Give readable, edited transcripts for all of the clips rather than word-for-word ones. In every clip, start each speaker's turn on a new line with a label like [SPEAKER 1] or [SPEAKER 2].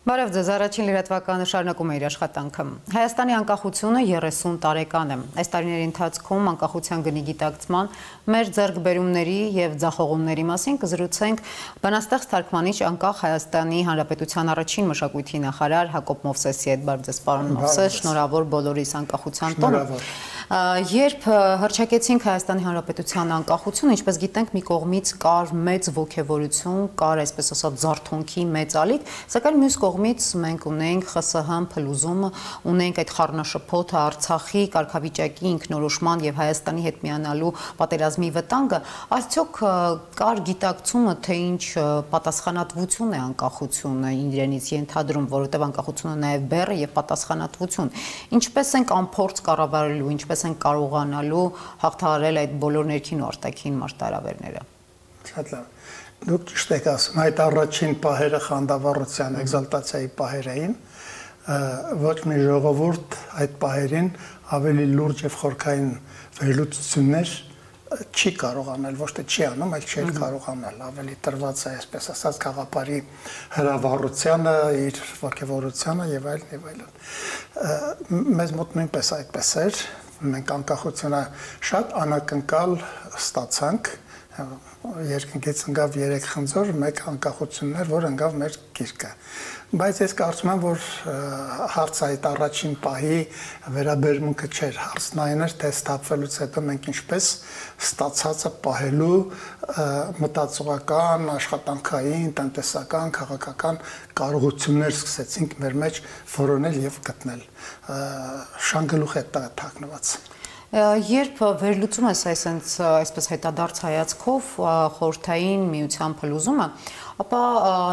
[SPEAKER 1] Բարև ձեզ, առաջին լրատվականը շարունակում է իր աշխատանքը։ Հայաստանի անկախությունը 30 տարեկան է։ Այս տարիների ընթացքում անկախության գնի գիտակցման, մեր ձեռքբերումների եւ ձախողումների մասին կզրուցենք բանաստեղծ թարգմանիչ անկախ Հայաստանի Հանրապետության առաջին մշակույթի նախարար Հակոբ Մովսեսի հետ։ Բարև ձեզ, պարոն Մովսես, շնորհավոր բոլորիս անկախության տոնը։ Երբ հռչակեցինք Հայաստանի Հանրապետության անկախությունը, ինչպես գիտենք, մի կողմից կար մեծ ոգևորություն, կար այսպես ասած զարթոնքի մեծ ալիք, սակայն մյուս կողմից մենք ունենք ԽՍՀՄ փլուզումը, ունենք այդ խառնաշփոթը Արցախի կարգավիճակի ինքնորոշման եւ Հայաստանի հետ միանալու պատերազմի վտանգը, արդյոք կար գիտակցումը, թե ինչ պատասխանատվություն է անկախությունը իրենից ենթադրում, որովհետեւ անկախությունը նաեւ բեռ է եւ պատասխանատվություն։ Ինչպես ենք անփորձ կառավարելու, ինչպես են կարողանալու հաղթահարել այդ բոլոր ներքին ու արտաքին մարտահրավերները։
[SPEAKER 2] Շատ լավ։ Դուք ճիշտ եք ասում, այդ առաջին պահերը խանդավառության, էկզալտացիայի պահեր էին, ոչ մի ժողովուրդ այդ պահերին ավելի լուրջ եւ խորքային վերլուծություններ չի կարողանալ, ոչ թե չի անում, այլ չի կարողանալ, ավելի տրված է, այսպես ասած, խաղապարի հրավառությանը, իր ոգևորությանը եւ այլն եւ այլն։ Մեզ մոտ նույնպես այդպես էր, մենք անկախությունը շատ անակնկալ ստացանք, երկնքից ընկավ 3 խնձոր, 1 անկախություններ, որ ընկավ մեր գիրկը։ Բայց ես կարծում եմ, որ հարցը այդ առաջին պահի վերաբերմունքը չէր, հարցն այն էր, թե ստապվելուց հետո մենք ինչպես ստացածը պահելու մտածողական, աշխատանքային, տնտեսական, քաղաքական կարողություններ սկսեցինք մեր մեջ որոնել եւ գտնել։ Շանգլուխ է թաքնված։
[SPEAKER 1] Երբ վերլուծում ես այսպես հետադարձ հայացքով խորհրդային միության փլուզումը, ապա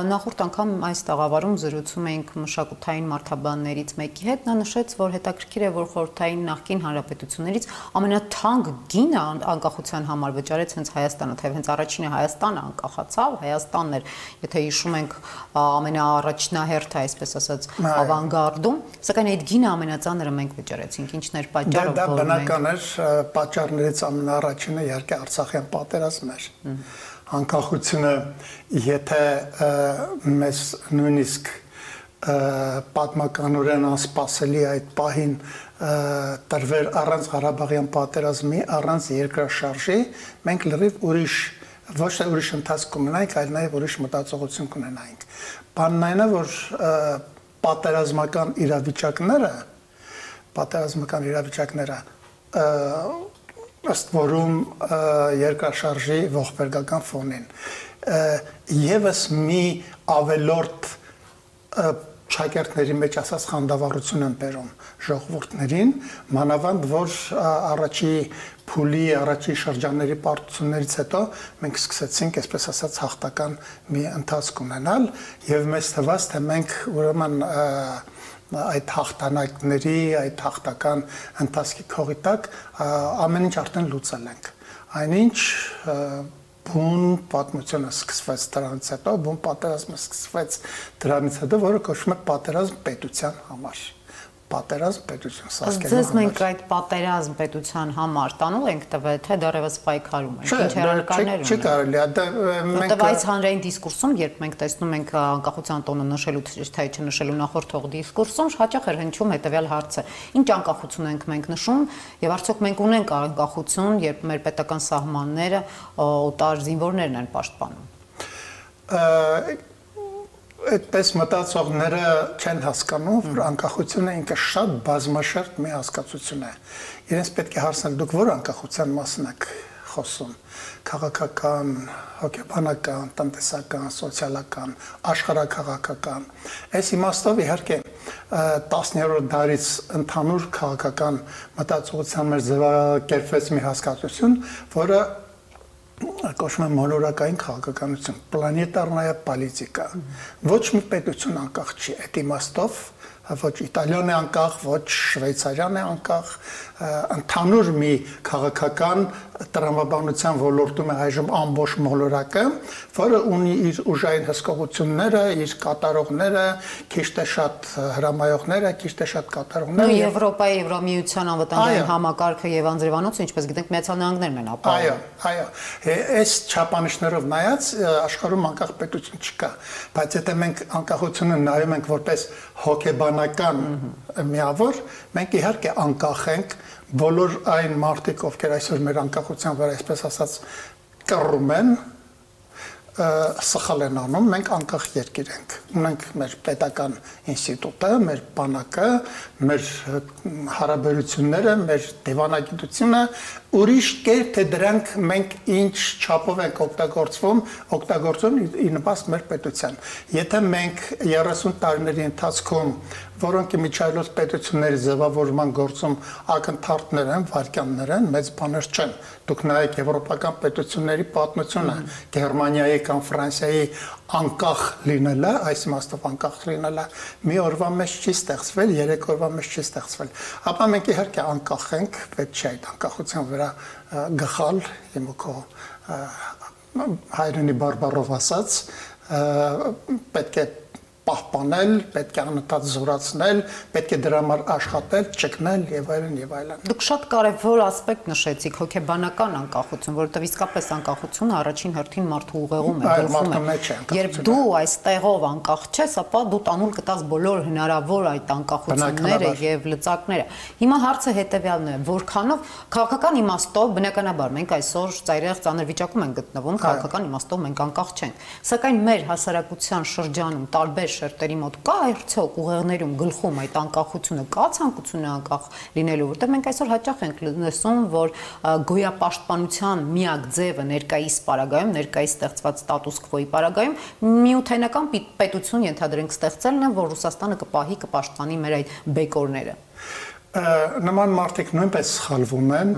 [SPEAKER 1] նախորդ անգամ այս տաղավարում զրուցում էինք մշակութային մարդաբաններից մեկի հետ, նա նշեց, որ հետաքրքիր է, որ խորհրդային նախկին հանրապետություններից ամենաթանկ գինը անկախության համար վճարեց հենց Հայաստանը, թեև հենց առաջինը Հայաստանը անկախացավ, Հայաստանն էր, եթե հիշում ենք, ամենաառաջնահերթը, այսպես ասած, ավանգարդում, սակայն այդ գինը ամենածանրը մենք վճարեցինք, ինչն էր պատճառը, որ մենք
[SPEAKER 2] պատճառներից ամենաառաջինը իհարկե Արցախյան պատերազմն էր։ Անկախությունը, եթե մեզ նույնիսկ պատմականորեն անսպասելի այդ պահին տրվեր առանց Ղարաբաղյան պատերազմի, առանց երկրաշարժի, մենք լրիվ ուրիշ, ոչ թե ուրիշ ընթացք կունենայինք, այլ նաև ուրիշ մտածողություն կունենայինք։ Բանն այն է, որ պատերազմական իրավիճակները ըստ որում երկրաշարժի ողբերգական ֆոնին եւս մի ավելորդ շակերտների մեջ ասած խանդավառություն են բերում ժողովուրդներին, մանավանդ որ առաջի փուլի, առաջի շրջանների պարտություններից հետո մենք սկսեցինք, այսպես ասած, հաղթական մի ընթացք ունենալ եւ մեզ թվաց, թե մենք ուրեմն այդ հաղթանակների, այդ հաղթական ընթացքի քողի տակ ամեն ինչ արդեն լուծել ենք։ Այնինչ բուն պատմությունը սկսվեց դրանից հետո, բուն պատերազմը սկսվեց դրանից հետո, որը կոչվում է պատերազմ պետության համար։ Պատերազմ պետություն սարքելու համար։
[SPEAKER 1] Ձեզ մենք այդ պատերազմ պետության համար տանուլ ենք տվել, թե դեռևս պայքարում ենք, ինչ հեռանկարներ ունենք։
[SPEAKER 2] Չի կարելի,
[SPEAKER 1] որտեվ այս հանրային դիսկուրսում, երբ մենք տեսնում ենք անկախության տոնը նշելու, թե չնշելու նախորդող դիսկուրսում, հաճախ էր հնչում հետևյալ հարցը. ինչ անկախություն ենք մենք նշում, եւ արդյոք մենք ունենք անկախություն, երբ մեր պետական սահմանները օտար զինվորներն են պաշտպանում։
[SPEAKER 2] Այդպես մտածողները չեն հասկանում, որ անկախությունը ինքը շատ բազմաշերտ մի հասկացություն է։ Իրենց պետք է հարցնել, դուք որ անկախության մասին եք խոսում, քաղաքական, հոգեբանական, տնտեսական, սոցիալական, աշխարհաքաղաքական։ Այս իմաստով իհարկե 10-րդ դարից ընդհանուր քաղաքական մտածողության մեջ ձևակերպվեց մի հասկացություն, որը կոչվում է մոլորակային քաղաքականություն, պլանետարնայա պոլիտիկա։ Ոչ մի պետություն անկախ չի այդ իմաստով, ոչ Իտալիան է անկախ, ոչ Շվեյցարիան է անկախ, ընդհանուր մի քաղաքական տրամաբանության ոլորտում է այժմ ամբողջ մոլորակը, որը ունի իր ուժային հսկողությունները, իր կատարողները, քիչ թե շատ հրամայողները, քիչ թե շատ կատարողները։
[SPEAKER 1] Եվրոպայի, Եվրամիության անվտանգային համակարգը եւ անձրևանոցը, ինչպես գիտենք, Միացյալ Նահանգներն են ապահովում։
[SPEAKER 2] Այո, այս չափանիշներով նայած աշխարհում անկախ պետություն չկա, բայց եթե մենք անկախությունը նայում ենք որպես հոգեբանական միավոր, մենք իհարկե անկախ ենք բոլոր այն մարդիկ, ովքեր այսօր մեր անկախության վրա, այսպես ասած, կռում են, սխալ են անում, մենք անկախ երկիր ենք, ունենք մեր պետական ինստիտուտը, մեր բանակը, մեր հարաբերությունները, մեր դիվանագիտությունը, ուրիշ կերպ թե դրանք մենք ինչ չափով ենք օգտագործում ի նպաստ մեր պետության։ Եթե մենք 30 տարիների ընթացքում, որոնք միջայլոց պետությունների ձևավորման գործում ակնթարթներ են, վայրկյաններ են, մեծ բաներ չեն։ Դուք նայեք եվրոպական պետությունների պատմությունը, Գերմանիայի կամ Ֆրանսիայի անկախ լինելը, այս իմաստով անկախ լինելը մի օրվա մեջ չի ստեղծվել, 3 օրվա մեջ չի ստեղծվել։ Ապա մենք իհարկե անկախ ենք, պետք չէ այդ անկախության վրա գխալ, իմ ու քո հայրենի բարբառով ասած, պետք է պահպանել, պետք է անընդհատ զորացնել, պետք է դրա համար աշխատել, ճկնել եւ այլն եւ այլն։
[SPEAKER 1] Դուք շատ կարևոր ասպեկտ նշեցիք, հոգեբանական անկախություն, որովհետեւ իսկապես անկախությունը առաջին հերթին մարդու ուղեղում է, գլխում է։ Երբ դու այստեղով անկախ չես, ապա դու տանուլ կտաս բոլոր հնարավոր այդ անկախությունները եւ լծակները։ Հիմա հարցը հետեւյալն է, որքանով քաղաքական իմաստով բնականաբար մենք այսօր ծայրահեղ ծանր վիճակում ենք գտնվում, քաղաքական իմաստով մենք անկախ չենք, սակայն մեր հասարակության շրջանում տարբեր շերտերի մոտ կա արդյոք ուղեղներում գլխում այդ անկախությունը, կա ցանկությունը անկախ լինելու, որտեղ մենք այսօր հաճախ ենք լսում, որ գոյապաշտպանության միակ ձևը ներկայիս պարագայում, ներկայիս ստեղծված ստատուս քվոյի պարագայում միութենական պետություն ենթադրենք ստեղծելն է, որ Ռուսաստանը կպահի, կպաշտպանի մեր այդ բեկորները։
[SPEAKER 2] Նման մարդիկ նույնպես սխալվում են,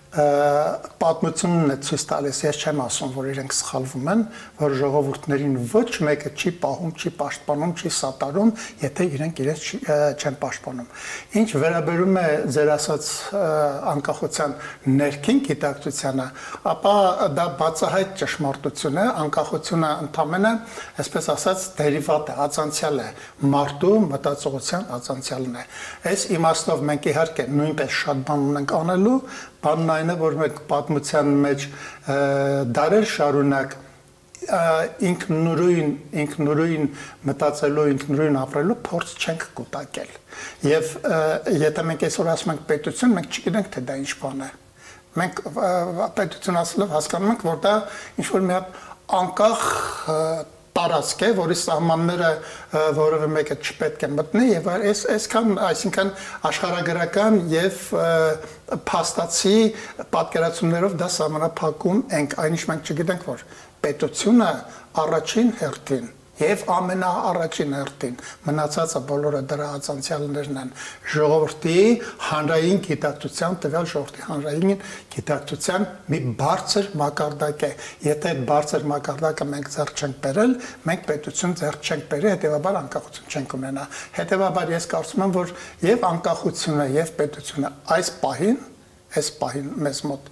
[SPEAKER 2] պատմությունն է ցույց տալիս, ես չեմ ասում, որ իրենք սխալվում են, որ ժողովուրդներին ոչ մեկը չի պահում, չի պաշտպանում, չի սատարում, եթե իրենք իրենց չեն պաշտպանում։ Ինչ վերաբերում է ձեր ասած անկախության ներքին գիտակցությանը, ապա դա բացահայտ ճշմարտություն է, անկախությունը ընդամենը, այսպես ասած, դերիվատ է, ածանցյալ է, մարդու մտածողության ածանցյալն է։ Այս իմաստով մենք իհարկե նույնպես շատ բան ունենք անելու, բանն այն է, որ մենք պատմության մեջ դարեր շարունակ ինքնուրույն մտածելու, ինքնուրույն ապրելու փորձ չենք կուտակել։ Եվ եթե մենք այսօր ասում ենք պետություն, մենք չգիտենք, թե դա ինչ բան է։ Մենք պետություն ասելով հասկանում ենք, որ դա ինչ-որ մի հատ անկախ տարածք է, որի սահմանները որևէ մեկը չպետք է մտնի եւ այսքան, այսինքն աշխարհագրական եւ փաստացի պատկերացումներով դա սահմանափակում ենք, այնիշ մենք չգիտենք, որ պետությունը առաջին հերթին եւ ամենաառաջին հերթին մնացածը բոլորը դրա ածանցյալներն են ժողովրդի հանրային գիտակցության, տվյալ ժողովրդի հանրային գիտակցության մի բարձր մակարդակ է։ Եթե այդ բարձր մակարդակը մենք ձեռք չենք բերել, մենք պետություն ձեռք չենք բերել, հետեւաբար անկախություն չենք ունենա։ Հետեւաբար ես կարծում եմ, որ եւ անկախությունը եւ պետությունը այս պահին մեզ մոտ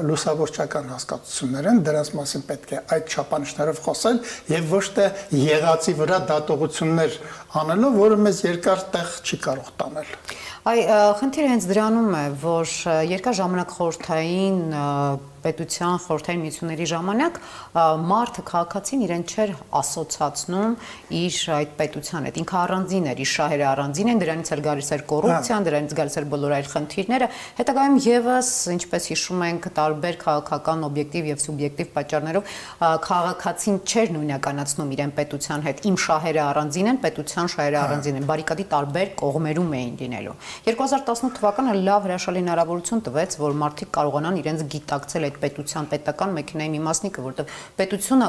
[SPEAKER 2] լուսավորչական հասկացություններ են, դրանց մասին պետք է այդ չափանիշներով խոսել եւ ոչ թե եղածի վրա դատողություններ անելով, որը մեզ երկար տեղ չի կարող տանել։
[SPEAKER 1] Խնդիրը հենց դրանում է, որ երկար ժամանակ խորհրդային պետության խորհրդային միությունների ժամանակ մարդը քաղաքացին իրեն չէր ասոցացնում իր այդ պետության հետ, ինքը առանձին էր, իր շահերը առանձին են, դրանից էլ գալիս էր կոռուպցիան, դրանից գալիս էր բոլոր այլ խնդիրները, հետագայում եւս, ինչպես հիշում ենք, տարբեր քաղաքական օբյեկտիվ եւ սուբյեկտիվ պատճառներով քաղաքացին չէր նույնականացնում իրեն պետության հետ, իմ շահերը առանձին են, պետության շահերը առանձին են, բարիկադի տարբեր կողմերում էին լինելու։ 2018 թվականը լավ հրաշալի հնարավորություն տվեց, որ մարդիկ կարողանան իրենց գիտակցել այդ պետության պետական մեքենայի մի մասնիկը, որտեղ պետությունը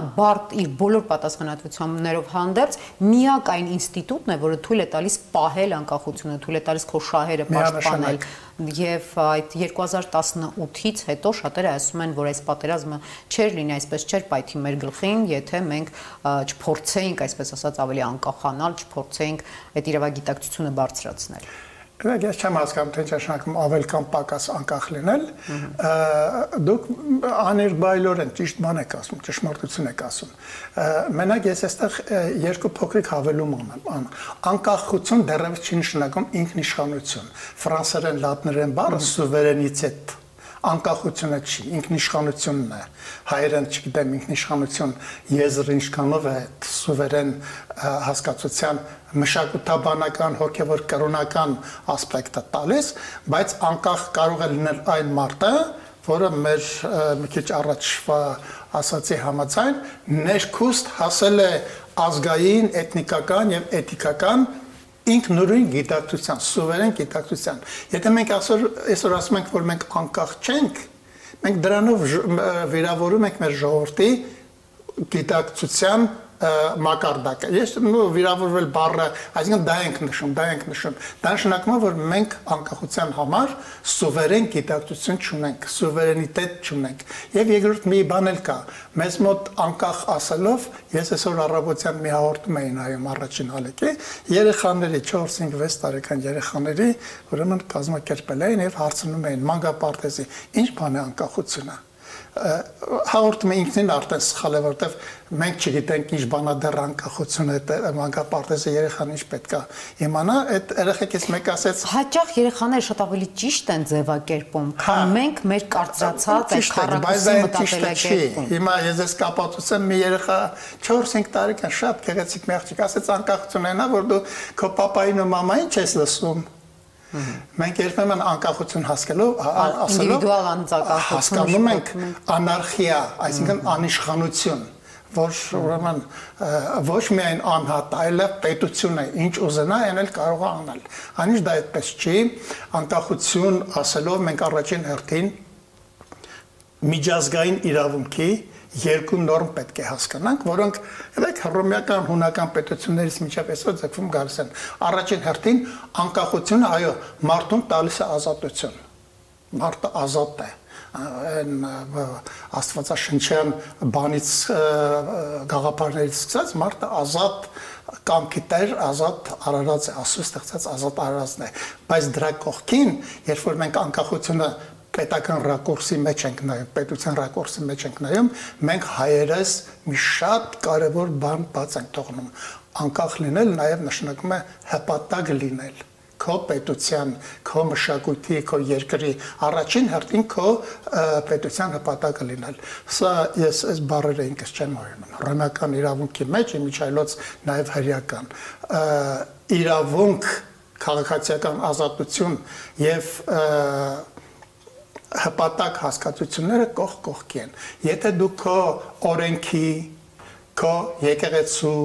[SPEAKER 1] իր բոլոր պատասխանատվություններով հանդերձ միակ այն ինստիտուտն է, որը թույլ է տալիս պահել անկախությունը, թույլ է տալիս քո շահերը պաշտպանել։ Եվ այդ 2018-ից հետո շատերը ասում են, որ այս պատերազմը չէր լինի, այսպես չէր պայթի մեր գլխին, եթե մենք չփորձեինք, այսպես ասած, ավելի անկախանալ, չփորձեինք այդ իրավագիտակցությունը բարձրացնել։
[SPEAKER 2] Ես չեմ հասկանում, թե ճաշնակում ավել կամ պակաս անկախ լինել, դուք աներբայլորեն ճիշտ բան եք ասում, ճշմարտություն եք ասում։ Մենակ ես այստեղ երկու փոքրիկ հավելում անեմ։ Անկախություն դեռևս չի նշանակում ինքնիշխանություն։ Ֆրանսերեն, լատիներեն բառը սուվերենիտետ, անկախությունը չի, ինքնիշխանությունն է։ Հայերեն չգիտեմ ինքնիշխանություն եզր ինչքանով է սուվերեն հասկացության մշակութաբանական, հոգևոր կրոնական ասպեկտը տալիս, բայց անկախ կարող է լինել այն մարդը, որը մեր մի քիչ առաջվա ասացի համաձայն ներքուստ հասել է ազգային, էթնիկական եւ էթիկական ինքնուրույն գիտակցության, սուվերեն գիտակցության։ Եթե մենք այսօր ասում ենք, որ մենք անկախ չենք, մենք դրանով վիրավորում ենք մեր ժողովրդի գիտակցության մակարդակը։ Ես վիրավորվել բառը, այսինքն դա ենք նշում։ Դա նշանակում է, որ մենք անկախության համար սուվերեն գիտակցություն չունենք, սուվերենիտետ չունենք։ Եվ երկրորդ մի բան էլ կա։ Մեզ մոտ անկախ ասելով, ես այսօր առավոտյան մի հաղորդում էի նայում առաջին ալիքի, երեխաների 4-5-6 տարեկան երեխաների, ուրեմն կազմակերպել էին եւ հարցնում էին մանկապարտեզի, ինչ բան է անկախությունը։ Հաղորդումը ինքնին արդեն սխալ է, որտեվ մենք չգիտենք ինչ բանա դեռ անկախությունը մանկապարտեզը երեխան ինչ պետք է իմանա, այդ երեխեքից մեկ ասեց
[SPEAKER 1] հաճախ երեխաները շատ ավելի ճիշտ են ձևակերպում, քան մենք մեր կարծրացած այդ քառակուսի մտածելակերպում։
[SPEAKER 2] Հիմա ես ես կապացուցեմ մի երեխա 4-5 տարեկան շատ գեղեցիկ մի աղջիկ ասեց անկախությունն է նա, որ դու քո պապային ու մամային չես լսում։ Մենք երբեմն անկախություն ասելով հասկանում ենք անարխիա, այսինքն անիշխանություն, որ ուրեմն ոչ միայն անհատ, այլև պետություն է, ինչ ուզենա, այն էլ կարող է անել։ Այնիշ դա այդպես չի, անկախություն ասելով մենք առաջին հերթին միջազգային իրավունքի երկու նորմ պետք է հասկանանք, որոնք հռոմեական, հունական պետություններից մինչև այսօր ձգվում գալիս են։ Առաջին հերթին անկախությունը, այո, մարդուն տալիս է ազատություն։ Մարդը ազատ է։ Այն աստվածաշնչյան բանից գաղափարներից սկսած մարդը ազատ կամքի տեր, ազատ արարած է, Աստծո ստեղծած ազատ արարածն է։ Բայց դրա կողքին, երբ որ մենք անկախությունը պետական ռակուրսի մեջ ենք նայում, պետության ռակուրսի մեջ ենք նայում, մենք հայերս մի շատ կարևոր բան բաց ենք թողնում։ Անկախ լինել նաև նշանակում է հպատակ լինել քո պետության, քո մշակույթի, քո երկրի առաջին հերթին քո պետության հպատակը լինել։ Սա ես այս բառերը ինքս չեմ հորինում։ Ռոմեական իրավունքի մեջ իմիջայլոց նաև հրեական իրավունք, քաղաքացիական ազատություն եւ հպատակ հասկացությունները կողք կողքի են։ Եթե դու քո օրենքի, քո եկեղեցու,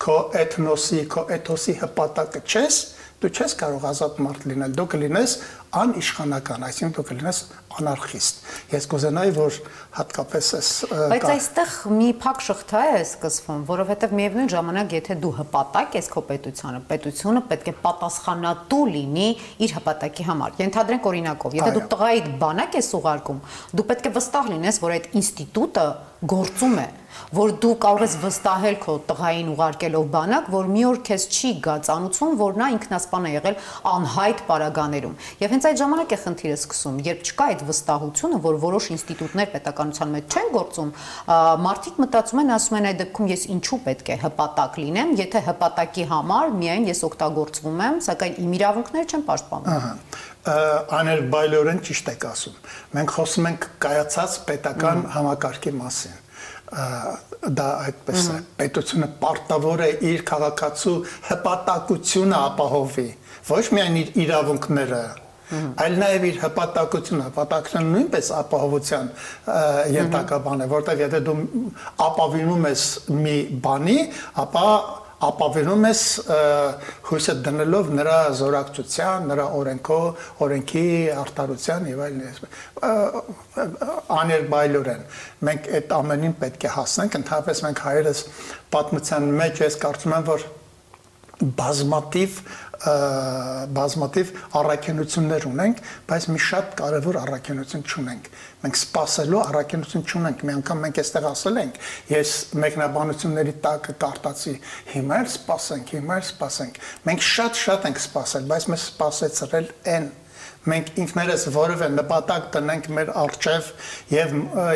[SPEAKER 2] քո էթնոսի, քո էթոսի հպատակը չես, դու չես կարող ազատ մարդ լինել, դու կլինես անիշխանական, այսինքն դու կլինես անարխիստ։ Ես կուզենայի, որ հատկապես այս
[SPEAKER 1] Բայց այստեղ մի փակ շղթա է սկսվում, որովհետև միևնույն ժամանակ, եթե դու հպատակ ես քո պետությանը, պետությունը պետք է պատասխանատու լինի իր հպատակի համար։ Ենթադրենք օրինակով, եթե դու տղայիդ բանակ ես ուղարկում, դու պետք է վստահ լինես, որ այդ ինստիտուտը գործում է, որ դու կարող ես վստահել քո տղային ուղարկելով բանակ, որ մի օր քեզ չի գա ծանուցում, որ նա ինքնասպան է եղել անհայտ պարագաներում։ Եվ հենց այդ ժամանակ է խնդիրը սկսում, երբ չկա այդ վստահությունը, որ որոշ ինստիտուտներ պետականության մեջ չեն գործում, մարդիկ մտածում են, ասում են, այդ դեպքում ես ինչու պետք է հպատակ լինեմ, եթե հպատակի համար միայն ես օգտագործվում եմ, սակայն իմ իրավունքները չեն պաշտպանվում։
[SPEAKER 2] Աներբայլորեն ճիշտ եք ասում։ Մենք խոսում ենք կայացած պետական համակարգի մասին։ Դա այդպես է։ Պետությունը պարտավոր է իր քաղաքացու հպատակությունը ապահովի, ոչ միայն իր իրավունքները, այլ նաև իր հպատակությունը նույնպես ապահովության ենթակա բան է, որտեղ եթե դու ապավինում ես մի բանի, ապա ապավինում ես հույսը դնելով նրա զորակցության, նրա օրենքի արդարության եւ այլն աներբայլորեն։ Մենք այդ ամենին պետք է հասնենք, ընդհանրապես մենք հայերս պատմության մեջ ես կարծում եմ, որ բազմաթիվ առաքինություններ ունենք, բայց մի շատ կարևոր առաքինություն չունենք։ Մենք սպասելու առաքինություն չունենք։ Մի անգամ մենք այստեղ ասել ենք, ես մեկնաբանությունների տակը կարտացի, հիմա էլ սպասենք։ Մենք շատ ենք սպասել, բայց մեզ սպասեցրել են։ Մենք ինքներս որևէ նպատակ տնենք մեր առջև եւ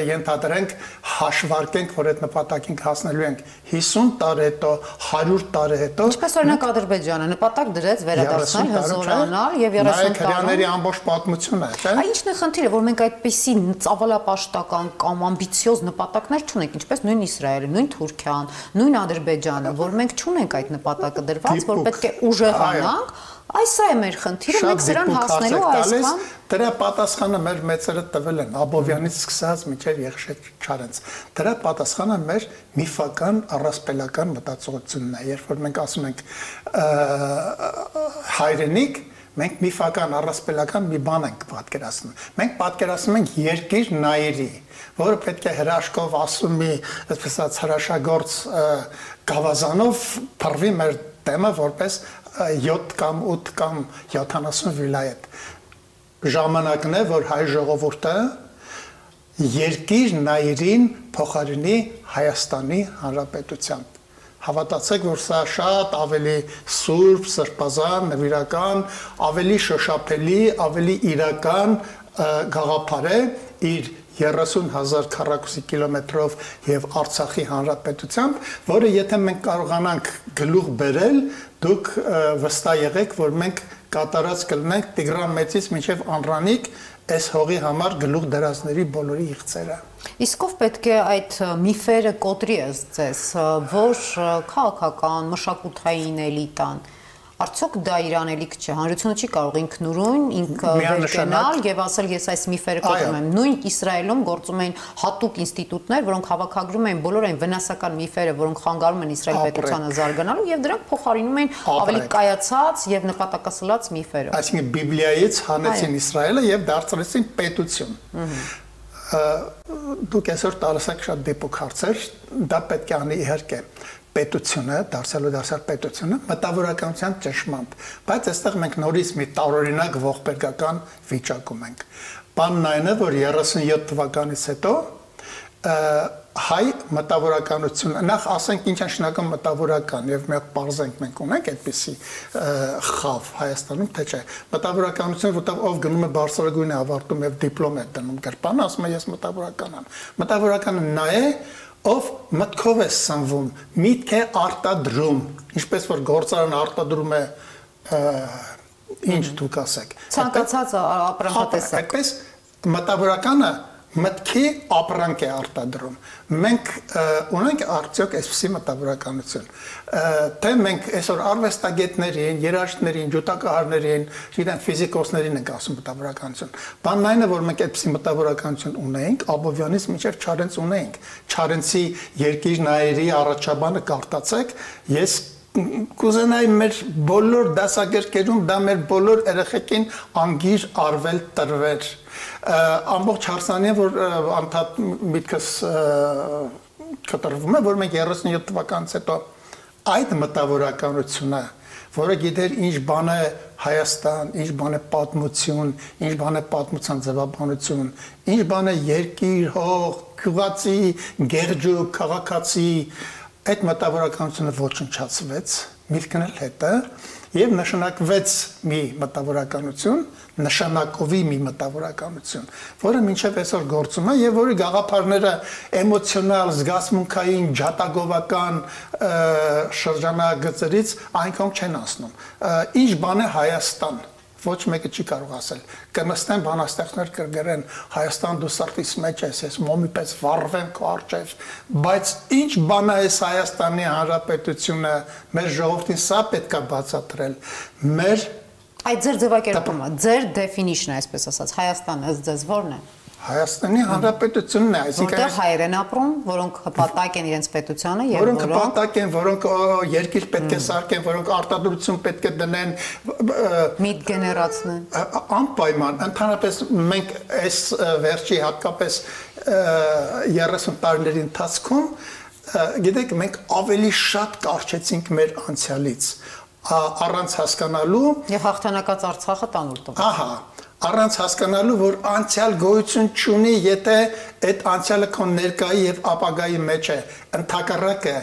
[SPEAKER 2] ենթադրենք հաշվարկենք, որ այդ նպատակին հասնելու ենք 50 տարի հետո, 100 տարի հետո։
[SPEAKER 1] Ինչպես օրինակ Ադրբեջանը նպատակ դրեց վերադարձնել, հզորանալ եւ 30 տարի։
[SPEAKER 2] Հрьяաների ամբողջ պատմությունը, չէ՞։
[SPEAKER 1] Ինչն է խնդիրը, որ մենք այդպիսի ծավալապաշտական կամ ամբիցիոզ նպատակներ չունենք, ինչպես նույն Իսրայելը, նույն Թուրքիան, նույն Ադրբեջանը, որ մենք չունենք այդ նպատակը դրված, որ պետք է ուժեղանանք, այս է մեր խնդիրը, մենք սրան հասնելու այսքան։
[SPEAKER 2] Դրա պատասխանը մեր մեծերը տվել են Աբովյանից սկսած մինչև Եղշետ Չարենց։ Դրա պատասխանը մեր միֆական առասպելական մտածողությունն է, երբ որ մենք ասում ենք հայրենիք, մենք միֆական առասպելական մի բան ենք պատկերացնում։ Մենք պատկերացնում ենք երկիր նայերի, որը պետք է հրաշքով ասումի, այսպես ասած հրաշագործ գավազանով փռվի մեր տեմը որպես 7 կամ 8 կամ 70 վիլայետ։ Ժամանակն է, որ հայ ժողովուրդը երկիր նայերին փոխարինի Հայաստանի Հանրապետությամբ։ Հավատացեք, որ սա շատ ավելի սուրբ, սրբազան, նվիրական, ավելի շոշափելի, ավելի իրական գաղափար է իր 30,000 քառակուսի կիլոմետրով եւ Արցախի Հանրապետությամբ, որը եթե մենք կարողանանք գլուխ բերել, դուք վստահ եղեք, որ մենք կատարած կլինենք Տիգրան Մեծից մինչև Անրանիկ այս հողի համար գլուխ դրածների բոլորի իղձերը։
[SPEAKER 1] Իսկ ով պետք է այդ միֆերը կոտրի ձեզ, որ քաղաքական, մշակութային էլիտան, արդյոք դա իր անելիք չէ, հանրությունը չի կարող ինքնուրույն, ինքը վերկենալ եւ ասել ես այս միֆերը կոտրում եմ։ Նույն Իսրայելում գործում էին հատուկ ինստիտուտներ, որոնք հավաքագրում էին բոլոր այն վնասական միֆերը, որոնք խանգարում են Իսրայել պետությանը զարգանալու եւ դրանք փոխարինում էին ավելի կայացած եւ նպատակասլաց միֆերը։
[SPEAKER 2] Այսինքն Բիբլիայից հանեցին Իսրայելը եւ դարձրեցին պետություն։ Դուք այսօր տարածակ շատ դեպք հարցեր, դա պետք է անի իհարկե պետությունը, դարձյալ պետությունը, մտավորականության ճշմարտ, բայց այստեղ մենք նորից մի տարօրինակ ողբերգական վիճակում ենք։ Բանն այն է, որ 37 թվականից հետո հայ մտավորականությունը, նախ ասենք ինչ է նշանակում մտավորական եւ մենք բարձենք մենք ունենք այդպիսի խավ Հայաստանում, թե չէ։ Մտավորականությունը, որտեղ ով գնում է բարձրագույն ավարտում եւ դիպլոմ է դնում գրպան, ասում է ես մտավորական եմ։ Մտավորականը նա է, ով մտքով է սնվում, միտք է արտադրում, ինչպես որ գործարան արտադրում է ինչ դուք ասեք։
[SPEAKER 1] Ցանկացած ապրանքատեսակ։
[SPEAKER 2] Այդպես մտավորականը մտքի ապրանք է արտադրում։ Մենք ունենք արդյոք այսպիսի մտավորականություն, թե մենք այսօր արվեստագետներին, երաժիշտներին, ջութակահարներին, գիտեմ ֆիզիկոսներին ենք ասում մտավորականություն։ Բանն այն է, որ մենք այդպիսի մտավորականություն ունենք, Աբովյանից մինչև Չարենց ունենք։ Չարենցի երկիր նայերի առաջաբանը կարտացեք, ես կուզենայի մեր բոլոր դասագրքերում դա մեր բոլոր երեխեքին անգիր արվել տրվեր։ Ամբողջ հարցանին, որ անդադ միտքս կտրվում է, որ մենք 37 թվականից հետո այդ մտավորականությունը, որը գիտեր ինչ բան է Հայաստան, ինչ բան է պատմություն, ինչ բան է պատմության ձևաբանություն, ինչ բան է երկիր, հող, գյուղացի, գերջուկ, քաղաքացի, այդ մտավորականությունը ոչնչացվեց, միտքն էլ հետը, եւ նշանակվեց մի մտավորականություն, նշանակովի մի մտավորականություն, որը մինչև այսօր գործում է եւ որի գաղափարները էմոցիոնալ, զգացմունքային, ջատագովական շրջանագծերից այնքան չեն ասնում։ Ինչ բան է Հայաստան, ոչ մեկը չի կարող ասել։ Կնստեն բանաստեղծներ կգրեն Հայաստան դու սրտիս մեջ ես, ես մոմի պես վառվեմ քո առջև, բայց ինչ բան է այս Հայաստանի Հանրապետությունը, մեր ժողովրդին սա պետք է բացատրել։ Մեր
[SPEAKER 1] այդ ձեր ձևակերպումը, ձեր definition-ը, այսպես ասած, Հայաստանը ըստ ձեզ ո՞րն է։
[SPEAKER 2] Հայաստանի Հանրապետությունն է, այսինքն
[SPEAKER 1] որտեղ հայեր են ապրում, որոնք հպատակ են իրենց պետությանը եւ
[SPEAKER 2] որոնք հպատակ են, որոնք երկիր պետք է սարքեն, որոնք արտադրություն պետք է դնեն,
[SPEAKER 1] միտ գեներացնեն։
[SPEAKER 2] Անպայման, ընդհանրապես մենք այս վերջի հատկապես 30 տարիների ընթացքում, գիտեք, մենք ավելի շատ կարճեցինք մեր անցյալից, առանց հասկանալու
[SPEAKER 1] եւ հաղթանակած Արցախը տանուլ տվեց։
[SPEAKER 2] Ահա, առանց հասկանալու, որ անցյալ գոյություն չունի, եթե այդ անցյալը քո ներկայի եւ ապագայի մեջ է, ընդհակառակը,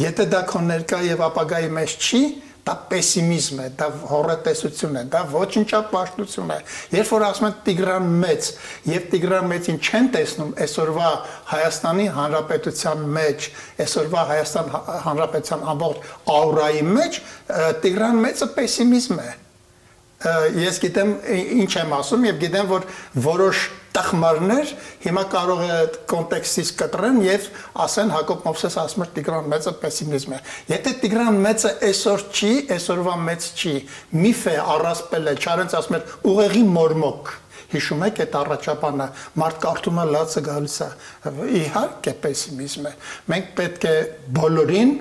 [SPEAKER 2] եթե դա քո ներկայի եւ ապագայի մեջ չի, դա պեսիմիզմ է, դա հոռետեսություն է, դա ոչնչապաշտություն է։ Երբ որ ասում են Տիգրան մեծ եւ Տիգրան մեծին չեն տեսնում այսօրվա Հայաստանի Հանրապետության մեջ, այսօրվա Հայաստան Հանրապետության ամբողջ աուրայի մեջ, Տիգրան մեծը պեսիմիզմ է։ Ես գիտեմ ինչ եմ ասում եւ գիտեմ որ որոշ տխմարներ հիմա կարող է կոնտեքստից կտրեն եւ ասեն Հակոբ Մովսես ասում է Տիգրան մեծը պեսիմիզմ է։ Եթե Տիգրան մեծը այսօր չի, այսօրվա մեծ չի, միֆ է, առասպել է, չարենց ասում էր ուղեղի մորմոք։ Հիշում եք այդ առաջապանը, մարդ կարդում է լացը գալիս է։ Իհարկե պեսիմիզմ է։ Մենք պետք է բոլորին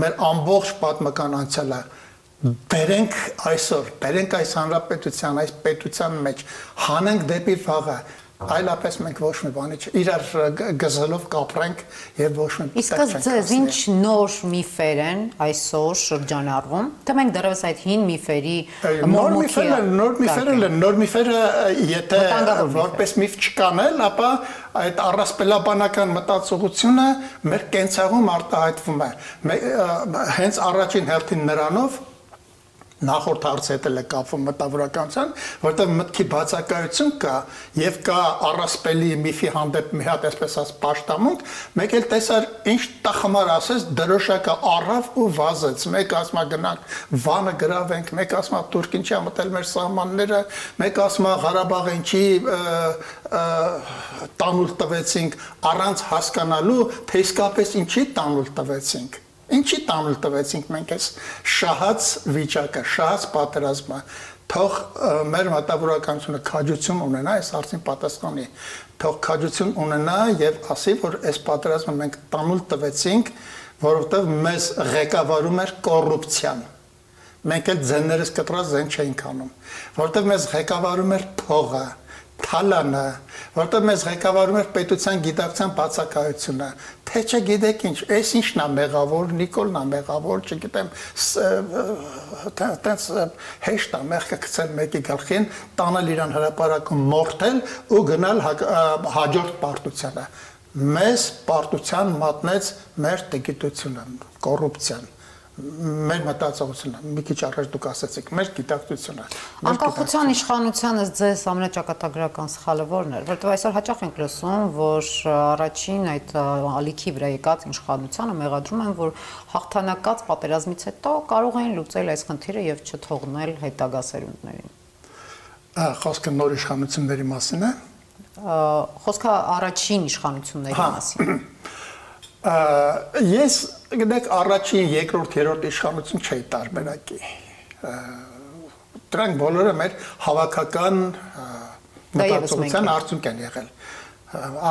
[SPEAKER 2] մեր ամբողջ պատմական անցյալը բերենք այսօր, բերենք այս հանրապետության, այս պետության մեջ, հանենք դեպի վաղը, այլապես մենք ոչ մի բանի իրար գզելով կապրենք եւ ոչ մի
[SPEAKER 1] Իսկ ձեզ ինչ նոր միֆեր են այսօր շրջանառվում, թե մենք դեռևս այդ հին միֆերի
[SPEAKER 2] նոր միֆերը եթե որպես միֆ չկանել, ապա այդ առասպելաբանական մտածողությունը մեր կենցաղում արտահայտվում է։ Հենց առաջին հերթին նրանով նախորդ հարցը էլ է կապվում մտավորականության, որտեղ մտքի բացակայություն կա եւ կա առասպելի միֆի հանդեպ մի հատ այսպես ասած պաշտամունք, մեկ էլ տեսար ինչ տխմար ասես դրոշակը առավ ու վազեց, մեկ ասում է գնանք Վանը գրավենք, մեկ ասում է Թուրքին չի մտել մեր սահմանները, մեկ ասում է Ղարաբաղը ինչի տանուլ տվեցինք առանց հասկանալու, թե իսկապես ինչի տանուլ տվեցինք։ Ինչի տանուլ տվեցինք մենք այս շահած վիճակը, շահած պատերազմը, թող մեր մտավորականությունը քաջություն ունենա այս հարցին պատասխանի, թող քաջություն ունենա եւ ասի, որ այս պատերազմը մենք տանուլ տվեցինք, որովհետեւ մեզ ղեկավարում էր կոռուպցիան։ Մենք էլ ձեններս կտրած ձեն չէինք անում, որովհետեւ մեզ ղեկավարում էր փողը, թալանը, որտեղ մեզ ղեկավարում էր պետության գիտակցության բացակայությունը, թե չգիտեք ինչ, այս ինչն է մեղավոր, Նիկոլն է մեղավոր, չգիտեմ, այդպես հեշտ է մեղքը գցել մեկի գլխին, տանել իրան հրապարակում մորթել ու գնալ հաջորդ պարտությանը։ Մեզ պարտության մատնեց մեր տգիտությունը, կոռուպցիան։ Մեր մտածողությունը, մի քիչ առաջ դուք ասացիք, մեր գիտակցությունը։
[SPEAKER 1] Անկախության իշխանությանը ձեզ ամենաճակատագրական սխալը որն էր, որտեղ այսօր հաճախ ենք լսում, որ առաջին այդ ալիքի վրա եկած իշխանությանը մեղադրում են, որ հաղթանակած պատերազմից հետո կարող էին լուծել այս խնդիրը եւ չթողնել հետագա սերունդներին։
[SPEAKER 2] Խոսքը նոր իշխանությունների մասին է։
[SPEAKER 1] Խոսքը առաջին իշխանությունների մասին։
[SPEAKER 2] Ես գիտեք առաջին, երկրորդ, երրորդ իշխանություն չէի տարբերակի։ Դրանք բոլորը մեր հավաքական մտածողության արդյունք են եղել։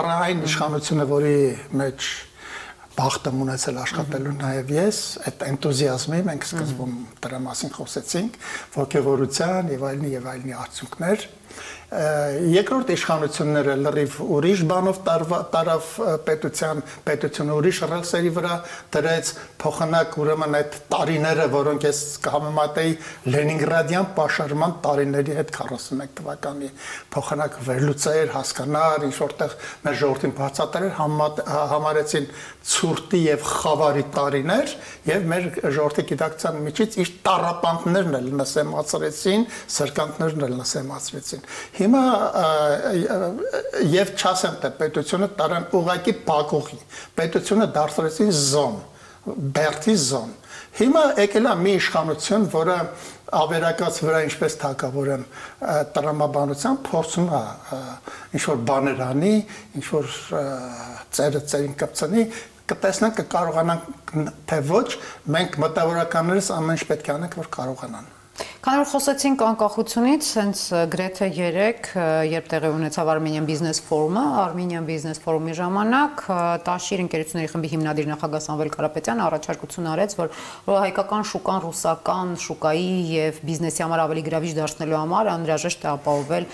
[SPEAKER 2] Այն իշխանությունը, որի մեջ բախտը ունեցել աշխատելու նաև ես, այդ էնտուզիազմի մենք սկզբում դրա մասին խոսեցինք, ոգևորության եւ այլնի արդյունքներ։ Երկրորդ իշխանությունները լրիվ ուրիշ բանով տարավ պետությունը ուրիշ ռելսերի վրա դրեց փոխանակ ուրեմն այդ տարիները, որոնք ես կհամեմատեի Լենինգրադյան պաշարման տարիների հետ 41 թվականի փոխանակ վերլուծեր, հասկանար, ինչ որտեղ մեր ժողովրդին բացատրեր համարեցին ցուրտի եւ խավարի տարիներ եւ մեր ժողովրդի գիտակցության միջից իր տառապանքներն էլ նսեմացրեցին, սրկանքներն էլ նսեմացրեցին։ Հիմա եւ չասեմ թե պետությունը տարան ուղակի բակողի, պետությունը դարձրեցին զոն, բերդի զոն։ Հիմա եկել է մի իշխանություն, որը ավերակած վրա ինչպես թակավորեմ տրամաբանության փորձում է ինչ-որ բաներ անի, ինչ-որ ծերին կպցնի, կտեսնենք կկարողանանք թե ոչ, մենք մտավորականներս ամեն ինչ պետք է անենք, որ կարողանան։
[SPEAKER 1] Քանի որ խոսեցինք անկախությունից, հենց գրեթե 3, երբ տեղի ունեցավ Armenian Business Forum-ը, Armenian Business Forum-ի ժամանակ Տաշիր ընկերությունների խմբի հիմնադիր նախագահ Սամվել Կարապետյանը առաջարկություն արեց, որ հայկական շուկան ռուսական շուկայի եւ բիզնեսի համար ավելի գրավիչ դարձնելու համար անհրաժեշտ է ապահովել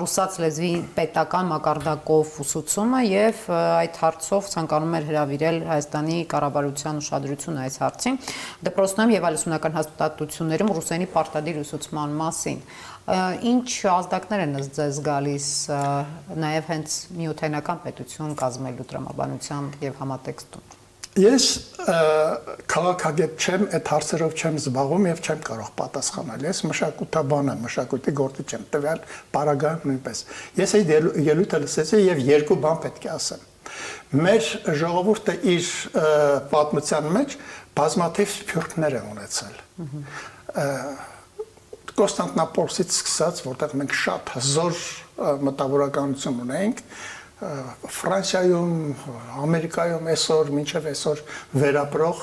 [SPEAKER 1] ռուսաց լեզվի պետական մակարդակով ուսուցումը եւ այդ հարցով ցանկանում էր հրավիրել Հայաստանի կառավարության ուշադրությունը այս հարցին։ Դպրոցներում եւ այլ ուսումնական հաստատություններում ռուսերենի պարտադիր ուսուցման մասին։ Ինչ ազդակներ են ձեզ գալիս նաև հենց միութենական պետություն կազմելու տրամաբանությամբ եւ համատեքստում։
[SPEAKER 2] Ես քաղաքագետ չեմ, այդ հարցերով չեմ զբաղվում եւ չեմ կարող պատասխանել։ Ես մշակութաբան եմ, մշակույթի գործիչ եմ, տվյալ պարագայում նույնպես։ Ես այդ ելույթը լսեցի եւ երկու բան պետք է ասեմ։ Մեր ժողովուրդը իր պատմության մեջ բազմաթիվ սփյուռքներ է ունեցել։ Կոստանդնապոլսից սկսած, որտեղ մենք շատ հզոր մտավորականություն ունենք, Ֆրանսիայում, Ամերիկայում այսօր, մինչև այսօր վերապրող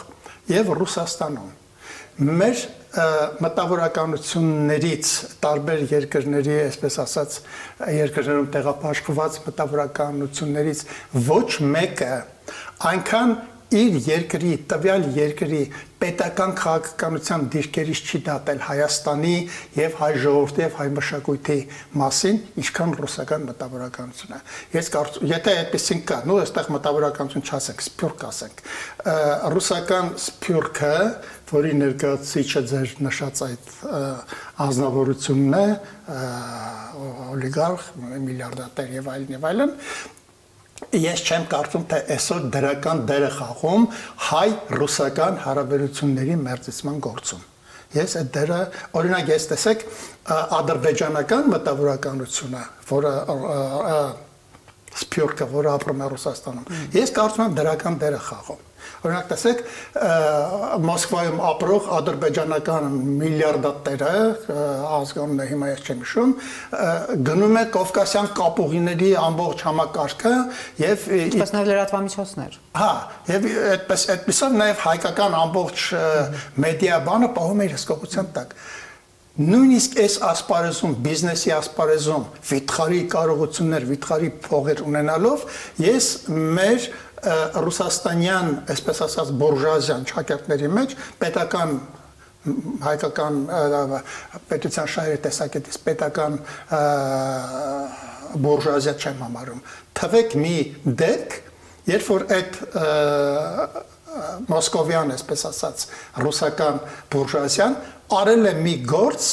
[SPEAKER 2] եւ Ռուսաստանում։ Մեր մտավորականություններից տարբեր երկրների, այսպես ասած, երկրներում տեղափոխված մտավորականություններից ոչ մեկը այնքան իր երկրի, տվյալ երկրի պետական քաղաքականության դիրքերից չի դատել Հայաստանի եւ հայ ժողովրդի եւ հայ մշակույթի մասին, ինչքան ռուսական մտավորականությունը։ Ես կարծում, եթե այդպեսին կա, նո այստեղ մտավորականություն չասենք, սփյուռք ասենք։ Ռուսական սփյուռքը, որի ներկայացուցիչը ձեր նշած այդ անձնավորությունն է, օլիգարխ, միլիարդատեր եւ այլն, ես չեմ կարծում, թե այսօր դրական դեր է խաղում հայ-ռուսական հարաբերությունների մերձեցման գործում։ Ես այդ դերը, օրինակ ես տեսեք, ադրբեջանական մտավորականությունը, որը սփյուռքը, որը ապրում է Ռուսաստանում, ես կարծում եմ դրական դեր է խաղում։ Օրինակ տեսեք, Մոսկվայում ապրող ադրբեջանական միլիարդատերը, ազգանունը հիմա ես չեմ հիշում, գնում է կովկասյան կապուղիների ամբողջ համակարգը եւ
[SPEAKER 1] ինչպես նաեւ լրատվամիջոցներ։
[SPEAKER 2] Հա, եւ այդպեսով նաեւ հայկական ամբողջ մեդիա բանը պահում է իր հսկողության տակ։ Նույնիսկ այս ասպարեզում, բիզնեսի ասպարեզում վիթխարի կարողություններ, վիթխարի փողեր ունենալով, ես մեր ռուսաստանյան, այսպես ասած, բուրժուազիան ճակատների մեջ պետական հայկական պետության շահերի տեսակետից պետական բուրժուազիա չեմ համարում։ Թվեք մի դեպք, երբ որ այդ մոսկովյան, այսպես ասած, ռուսական բուրժուազիան արել է մի գործ,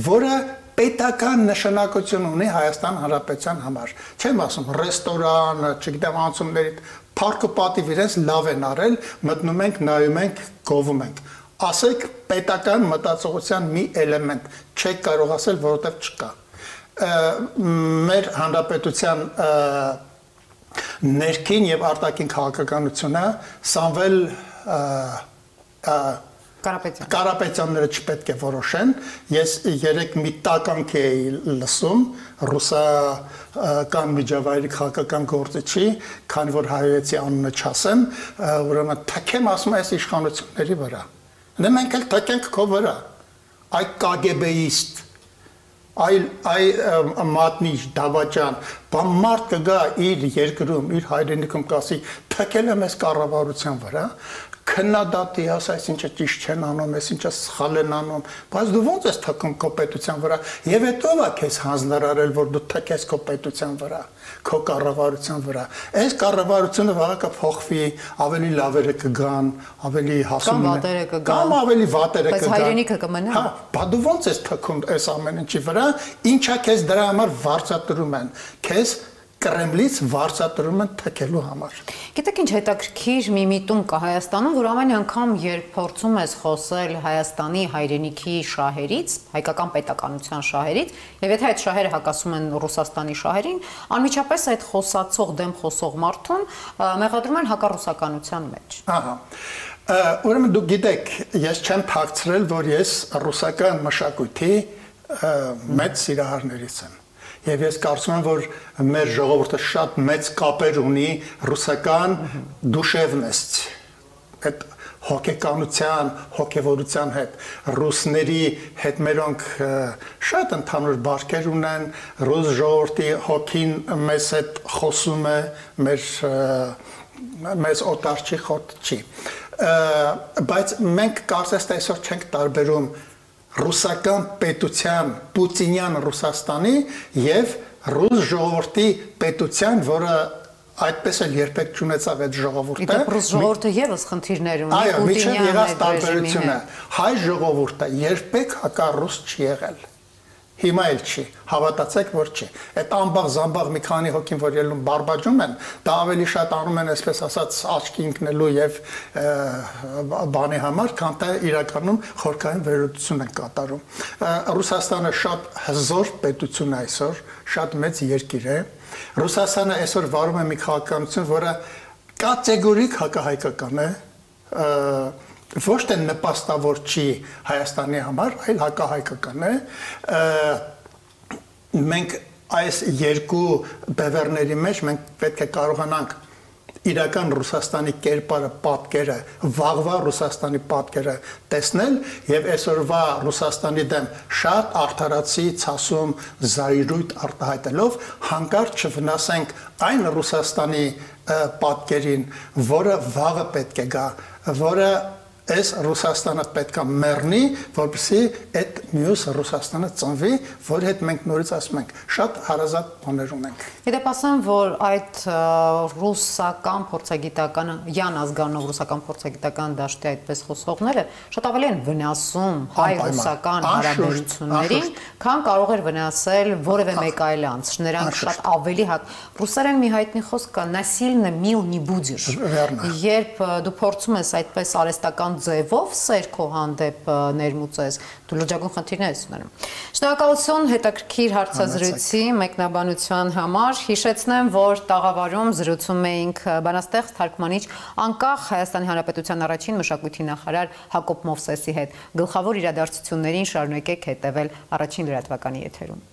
[SPEAKER 2] որը պետական նշանակություն ունի Հայաստան Հանրապետության համար։ Չեմ ասում ռեստորան, չգիտեմ, անցումների փառք ու պատիվ իրենց լավ են արել, մտնում ենք, նայում ենք, գովում ենք։ Ասեք պետական մտածողության մի էլեմենտ, չեք կարող ասել, որովհետև չկա։ Մեր հանրապետության ներքին եւ արտաքին քաղաքականությունը Սամվել Կարապետյանները չպետք է որոշեն։ Ես երեք մի տականք էի լսում ռուսական միջավայրի քաղաքական գործիչի, քանի որ հայերենի անունը չասեմ, ուրեմն թքեմ ասում այս իշխանությունների վրա։ Դե մենք էլ թքենք քո վրա։ Այ կագեբեիստ, այ մատնիչ, դավաճան, բան մարդ կգա իր երկրում, իր հայրենիքում կասի, թքել եմ այս կառավարության վրա, քննադատի ասա, այս ինչը ճիշտ չեն անում, այս ինչը սխալ են անում, բայց դու ո՞նց ես թքում քո պետության վրա, եւ հետո ո՞վ է քեզ հանձնարարել, որ դու թքես քո պետության վրա, քո կառավարության վրա։ Այս կառավարությունը վաղը կփոխվի, ավելի լավերը կգան, ավելի հասունները կգան, կամ ավելի վատերը կգան, բայց հայրենիքը կմնա։ Հա, բա դու ո՞նց ես թքում այս ամեն ինչի վրա, ինչա քեզ դրա համար վարձատրում են, քեզ Կրեմլից վարձատրում են թքելու համար։
[SPEAKER 1] Գիտեք ինչ հետաքրքիր մի միտում կա Հայաստանում, որ ամեն անգամ երբ փորձում ես խոսել Հայաստանի հայրենիքի շահերից, հայկական պետականության շահերից, եւ եթե այդ շահերը հակասում են Ռուսաստանի շահերին, անմիջապես այդ խոսացող դեմ խոսող մարդուն մեղադրում են հակառուսականության մեջ։
[SPEAKER 2] Ահա։ Ուրեմն դուք գիտեք, ես չեմ թաքցրել, որ ես ռուսական մշակույթի մեծ սիրահարներից եմ։ Եվ ես կարծում եմ, որ մեր ժողովուրդը շատ մեծ կապեր ունի ռուսական դուշևնեստ, այդ հոգեկանության, հոգևորության հետ, ռուսների հետ մերոնք շատ ընդհանուր բարքեր ունեն, ռուս ժողովրդի հոգին մեզ հետ խոսում է, մեզ օտար չի, խոտ չի։ Բայց մենք կարծես թե այսօր չենք տարբերում ռուսական պետության, պուտինյան Ռուսաստանի եւ ռուս ժողովրդի պետության, որը այդպես էլ երբեք չունեցավ այդ ժողովուրդը։
[SPEAKER 1] Իդեպ ռուս ժողովուրդը եւս խնդիրներ ունի,
[SPEAKER 2] այո, միջև եղած տարբերությունը։ Հայ ժողովուրդը երբեք հակառուս չի եղել։ Հիմա էլ չի, հավատացեք, որ չի։ Այդ ամբաղ զամբաղ մի քանի հոգին, որ ելնում բարբաջում են, դա ավելի շատ անում են, այսպես ասած, աչքի ընկնելու եւ բանի համար, քան թե իրականում խորքային վերլուծություն են կատարում։ Ռուսաստանը շատ հզոր պետություն է այսօր, շատ մեծ երկիր է։ Ռուսաստանը այսօր վարում է մի քաղաքականություն, որը կատեգորիկ հակահայկական է, ոչ թե նպաստավոր չի Հայաստանի համար, այլ հակահայկական է։ Մենք այս երկու բևեռների մեջ մենք պետք է կարողանանք իրական Ռուսաստանի կերպարը, պատկերը, վաղվա Ռուսաստանի պատկերը տեսնել եւ այսօրվա Ռուսաստանի դեմ շատ արդարացի, ցասում, զայրույթ արտահայտելով հանկարծ չվնասենք այն Ռուսաստանի պատկերին, որը վաղը պետք է գա, որը այս Ռուսաստանը պետք է մեռնի, որպեսզի այդ մյուս Ռուսաստանը ծնվի, որի հետ մենք նորից ասում ենք, շատ հարազատ բաներ ունենք։
[SPEAKER 1] Իդեպ ասեմ, որ այդ ռուսական փորձագիտական, յան ազգանով ռուսական փորձագիտական դաշտի այդպես խոսողները շատ ավելի են վնասում հայ-ռուսական հարաբերություններին, քան կարող էր վնասել որևէ մեկ այլ անձ։ Նրանք շատ ավելի ռուսերեն մի հայտնի խոսք կա, насильно мил не будешь։ Երբ դու փորձում ես այդպես արհեստական ձևով սեր քո հանդեպ ներմուծես, դու լրջագույն խնդիրներ ես ունենում։ Շնորհակալություն հետաքրքիր հարցազրույցի մեկնաբանության համար։ Հիշեցնեմ, որ տաղավարում զրուցում էինք բանաստեղծ թարգմանիչ անկախ Հայաստանի Հանրապետության առաջին մշակույթի նախարար Հակոբ Մովսեսի հետ։ Գլխավոր իրադարձություններին շարունակեք հետևել առաջին լրատվականի եթերում։